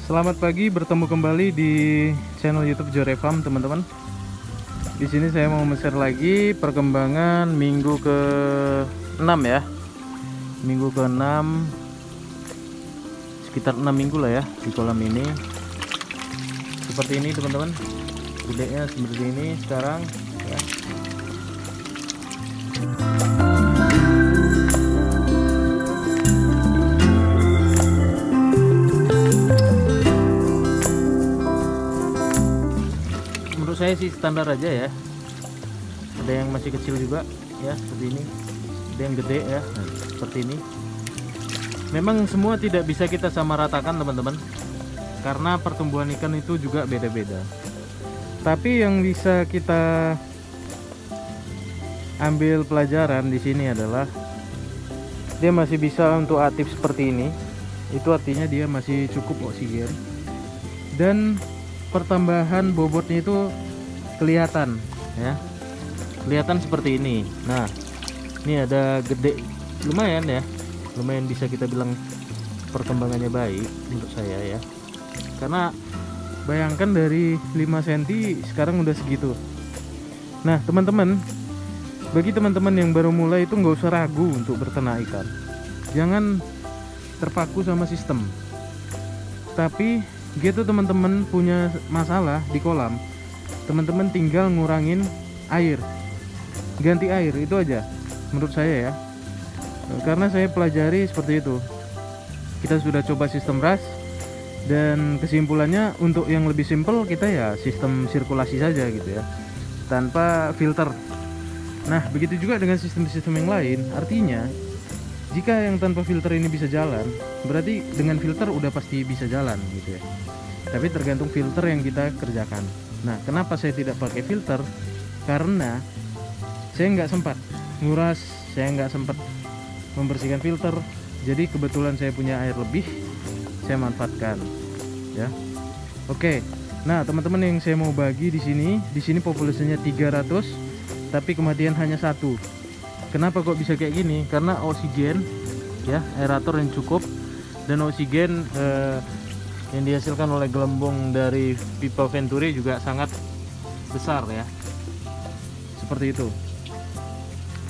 Selamat pagi, bertemu kembali di channel YouTube Jore Farm, teman-teman. Di sini saya mau share lagi perkembangan minggu ke-6 ya. Minggu ke-6, sekitar 6 minggu lah ya di kolam ini. Seperti ini, teman-teman. Gedenya seperti ini sekarang ya. Menurut saya sih standar aja ya. Ada yang masih kecil juga ya, seperti ini. Ada yang gede ya, nah, seperti ini. Memang semua tidak bisa kita samaratakan, teman-teman, karena pertumbuhan ikan itu juga beda-beda. Tapi yang bisa kita ambil pelajaran di sini adalah dia masih bisa untuk aktif seperti ini. Itu artinya dia masih cukup oksigen dan pertambahan bobotnya itu kelihatan ya, kelihatan seperti ini. Nah, ini ada gede, lumayan ya, lumayan bisa kita bilang perkembangannya baik menurut saya ya, karena bayangkan dari 5 cm sekarang udah segitu. Nah, teman-teman, bagi teman-teman yang baru mulai itu nggak usah ragu untuk berternak ikan. Jangan terpaku sama sistem. Tapi gitu teman-teman punya masalah di kolam, teman-teman tinggal ngurangin air, ganti air, itu aja menurut saya ya. Karena saya pelajari seperti itu. Kita sudah coba sistem RAS dan kesimpulannya untuk yang lebih simpel kita ya sistem sirkulasi saja gitu ya, tanpa filter. Nah, begitu juga dengan sistem-sistem yang lain. Artinya jika yang tanpa filter ini bisa jalan, berarti dengan filter udah pasti bisa jalan gitu ya. Tapi tergantung filter yang kita kerjakan. Nah, kenapa saya tidak pakai filter? Karena saya nggak sempat nguras, saya nggak sempat membersihkan filter. Jadi kebetulan saya punya air lebih, saya manfaatkan ya. Oke. Nah, teman-teman yang saya mau bagi di sini populasinya 300, tapi kematian hanya 1. Kenapa kok bisa kayak gini? Karena oksigen ya, aerator yang cukup, dan oksigen yang dihasilkan oleh gelembung dari pipa Venturi juga sangat besar ya, seperti itu,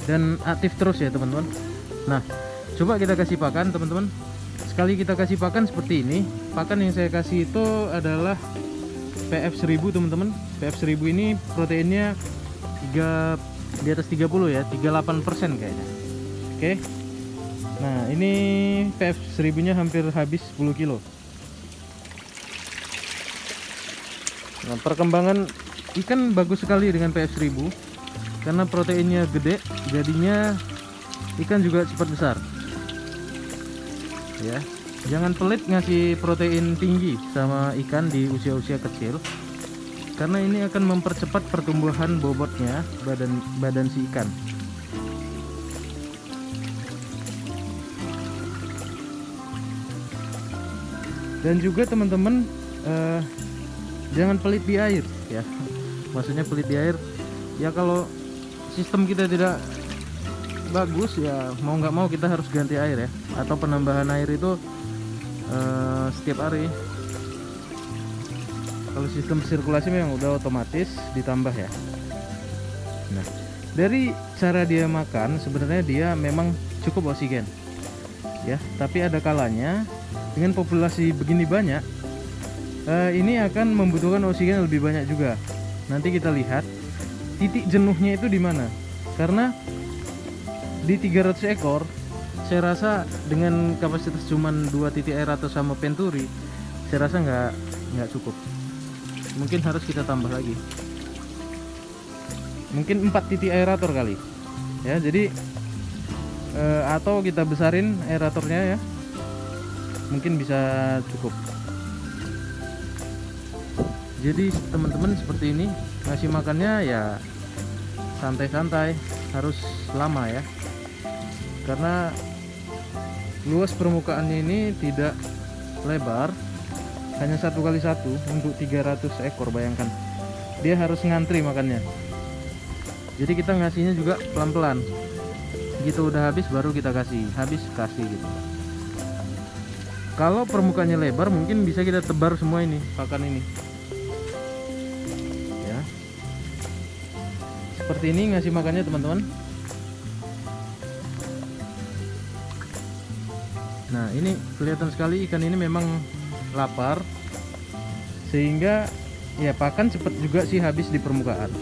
dan aktif terus ya teman-teman. Nah, coba kita kasih pakan teman-teman. Sekali kita kasih pakan seperti ini, pakan yang saya kasih itu adalah PF 1000 teman-teman. PF 1000 ini proteinnya di atas 30 ya, 38% kayaknya. Oke. Nah, ini PF 1000 nya hampir habis 10 kilo. Nah, perkembangan ikan bagus sekali dengan PF 1000 karena proteinnya gede, jadinya ikan juga cepat besar ya. Jangan pelit ngasih protein tinggi sama ikan di usia-usia kecil, karena ini akan mempercepat pertumbuhan bobotnya, badan si ikan. Dan juga teman-teman, jangan pelit di air ya. Maksudnya pelit di air ya, kalau sistem kita tidak bagus ya, mau nggak mau kita harus ganti air ya, atau penambahan air itu setiap hari. Kalau sistem sirkulasi memang udah otomatis ditambah ya. Nah, dari cara dia makan sebenarnya dia memang cukup oksigen ya, tapi ada kalanya dengan populasi begini banyak, ini akan membutuhkan oksigen lebih banyak juga. Nanti kita lihat titik jenuhnya itu di mana. Karena di 300 ekor saya rasa dengan kapasitas cuman 2 titik aerator sama Venturi, saya rasa nggak cukup. Mungkin harus kita tambah lagi, mungkin 4 titik aerator kali ya. Jadi atau kita besarin aeratornya ya, mungkin bisa cukup. Jadi teman-teman seperti ini, ngasih makannya ya santai-santai, harus lama ya, karena luas permukaannya ini tidak lebar, hanya 1x1 untuk 300 ekor. Bayangkan dia harus ngantri makannya, jadi kita ngasihnya juga pelan-pelan. Gitu udah habis baru kita kasih, habis kasih gitu. Kalau permukaannya lebar mungkin bisa kita tebar semua ini pakan ini ya, seperti ini ngasih makannya teman-teman. Nah ini kelihatan sekali ikan ini memang lapar, sehingga ya pakan cepat juga sih habis di permukaan.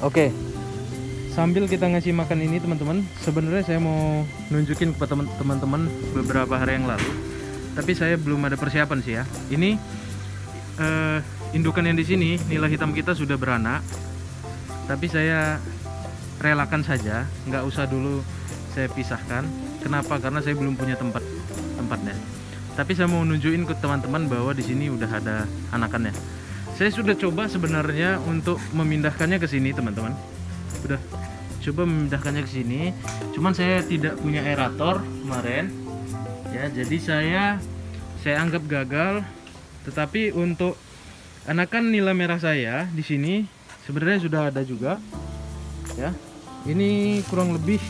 Oke, sambil kita ngasih makan ini teman-teman, sebenarnya saya mau nunjukin kepada teman-teman beberapa hari yang lalu, tapi saya belum ada persiapan sih ya. Ini indukan yang di sini nila hitam kita sudah beranak, tapi saya relakan saja, nggak usah dulu saya pisahkan. Kenapa? Karena saya belum punya tempatnya. Tapi saya mau nunjukin ke teman-teman bahwa di sini udah ada anakannya. Saya sudah coba sebenarnya untuk memindahkannya ke sini teman-teman. Udah coba memindahkannya ke sini, cuman saya tidak punya aerator kemarin ya, jadi saya anggap gagal. Tetapi untuk anakan nila merah saya di sini sebenarnya sudah ada juga ya. Ini kurang lebih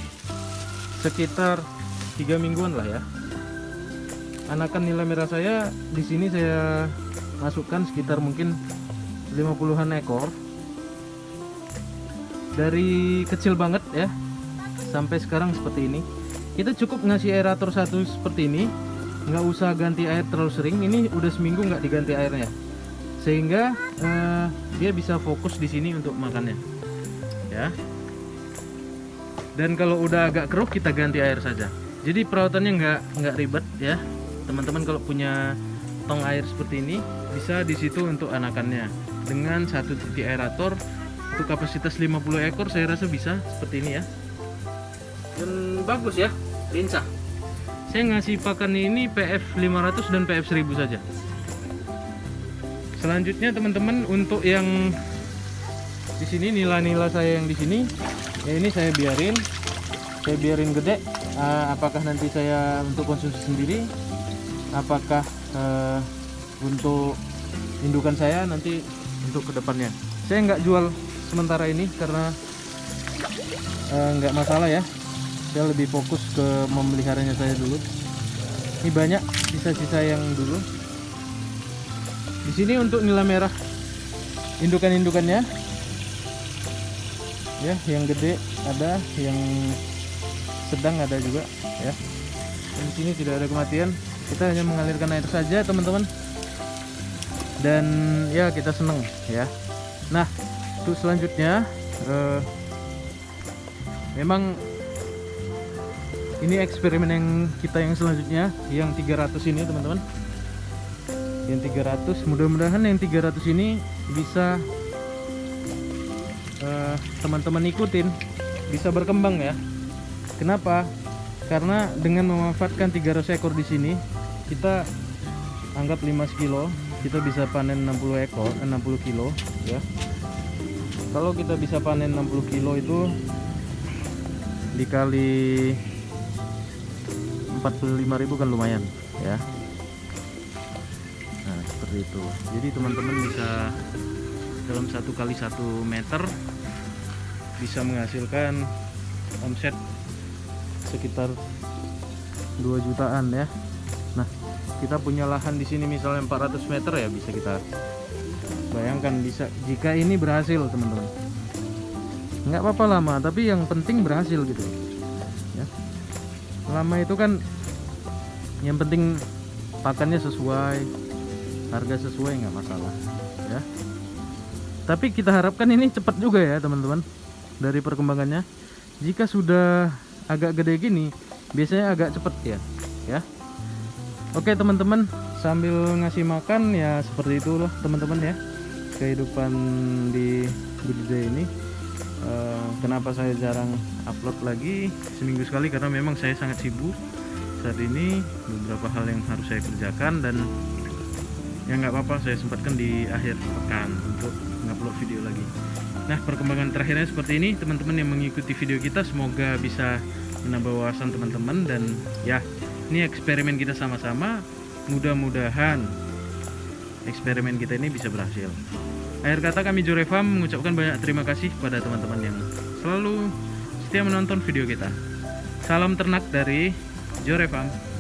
sekitar 3 mingguan lah ya. Anakan nila merah saya di sini saya masukkan sekitar mungkin 50-an ekor. Dari kecil banget ya sampai sekarang seperti ini. Kita cukup ngasih aerator satu seperti ini, nggak usah ganti air terlalu sering. Ini udah seminggu nggak diganti airnya, sehingga dia bisa fokus di sini untuk makannya ya. Dan kalau udah agak keruh kita ganti air saja. Jadi perawatannya nggak ribet ya teman-teman. Kalau punya tong air seperti ini bisa di situ untuk anakannya dengan satu titik aerator. Untuk kapasitas 50 ekor saya rasa bisa seperti ini ya. Dan bagus ya, lincah. Saya ngasih pakan ini PF 500 dan PF 1000 saja. Selanjutnya teman-teman, untuk yang di sini nila-nila saya yang di sini ya, ini saya biarin gede. Apakah nanti saya untuk konsumsi sendiri, apakah untuk indukan saya nanti untuk kedepannya. Saya nggak jual sementara ini karena nggak masalah ya. Saya lebih fokus ke memeliharanya saya dulu. Ini banyak sisa-sisa yang dulu. Di sini untuk nila merah indukan-indukannya ya, yang gede ada, yang sedang ada juga ya. Dan di sini tidak ada kematian. Kita hanya mengalirkan air saja teman-teman. Dan ya kita seneng ya. Nah, untuk selanjutnya memang ini eksperimen yang selanjutnya yang 300 ini teman-teman. Yang 300, mudah-mudahan yang 300 ini bisa teman-teman ikutin, bisa berkembang ya. Kenapa? Karena dengan memanfaatkan 300 ekor di sini, kita anggap 5 kilo, kita bisa panen 60 ekor, 60 kilo ya. Kalau kita bisa panen 60 kilo itu dikali 45.000 kan lumayan ya. Nah seperti itu. Jadi teman-teman bisa dalam 1 kali 1 meter bisa menghasilkan omset sekitar 2 jutaan ya. Nah kita punya lahan di sini misalnya 400 meter ya, bisa kita bayangkan bisa jika ini berhasil teman-teman. Nggak apa-apa lama, tapi yang penting berhasil gitu ya. Lama itu kan yang penting pakannya sesuai, harga sesuai, nggak masalah ya. Tapi kita harapkan ini cepat juga ya teman-teman dari perkembangannya. Jika sudah agak gede gini biasanya agak cepat ya. Oke teman-teman, sambil ngasih makan ya seperti itulah teman-teman ya kehidupan di budidaya ini. Kenapa saya jarang upload lagi seminggu sekali, karena memang saya sangat sibuk saat ini, beberapa hal yang harus saya kerjakan, dan ya nggak apa-apa saya sempatkan di akhir pekan untuk ngupload video lagi. Nah perkembangan terakhirnya seperti ini teman-teman yang mengikuti video kita, semoga bisa menambah wawasan teman-teman, dan ya ini eksperimen kita sama-sama, mudah-mudahan eksperimen kita ini bisa berhasil. Akhir kata kami Jore Farm mengucapkan banyak terima kasih kepada teman-teman yang selalu setia menonton video kita. Salam ternak dari Jorefarm.